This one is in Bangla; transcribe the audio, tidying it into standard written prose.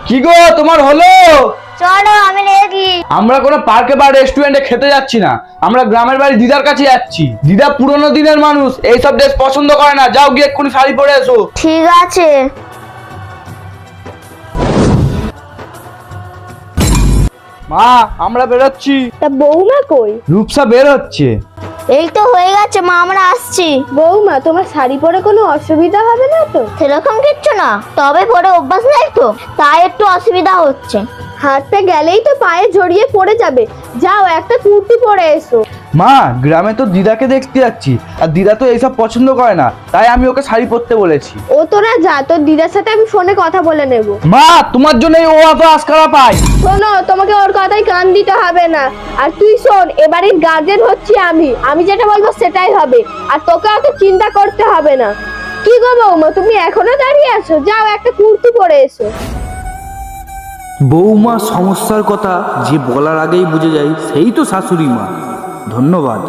কি গো তোমার হলো? চলো আমি রেডি। আমরা কোনো পার্কে বা রেস্টুরেন্টে খেতে যাচ্ছি না, আমরা গ্রামের বাড়ি দিদার কাছে যাচ্ছি। দিদা পুরনো দিনের মানুষ, এইসব ড্রেস পছন্দ করে না। যাও গিয়ে এক্ষুনি শাড়ি পরে এসো। ঠিক আছে। মা আমরা বেরোচ্ছি। তা বৌমা কই? রূপসা বের হচ্ছে। এই তো হয়ে গেছে মা, আমরা আসছি। বৌমা তোমার শাড়ি পরে কোনো অসুবিধা হবে না তো? সেরকম কিচ্ছু না, তবে পরে অভ্যাস নাই তো, তাই একটু অসুবিধা হচ্ছে। হাতটা গেলেই তো পায়ে জড়িয়ে পড়ে যাবে। যাও একটা কুর্তি পরে এসো। মা গ্রামে তো দিদাকে দেখতে যাচ্ছি, আর দিদা তো এইসব পছন্দ করে না, তাই আমি ওকে শাড়ি পরতে বলেছি। ও তোরা যা, তোর দিদার সাথে আমি ফোনে কথা বলে নেব। মা তোমার জন্যই ও এত আশকারা পায়। শোনো, তোমাকে ওর কথাই কান দিতে হবে না। আর তুই শোন, এবারের গার্জেন হচ্ছি আমি যেটা বলবো সেটাই হবে, আর তোকে অত চিন্তা করতে হবে না। কি গো বৌমা, তুমি এখনো দাঁড়িয়ে আছো? যাও একটা কুর্তি পরে এসো। বৌমা সমস্যার কথা যে বলার আগেই বুঝে যায় সেই তো শাশুড়ি মা। ধন্যবাদ।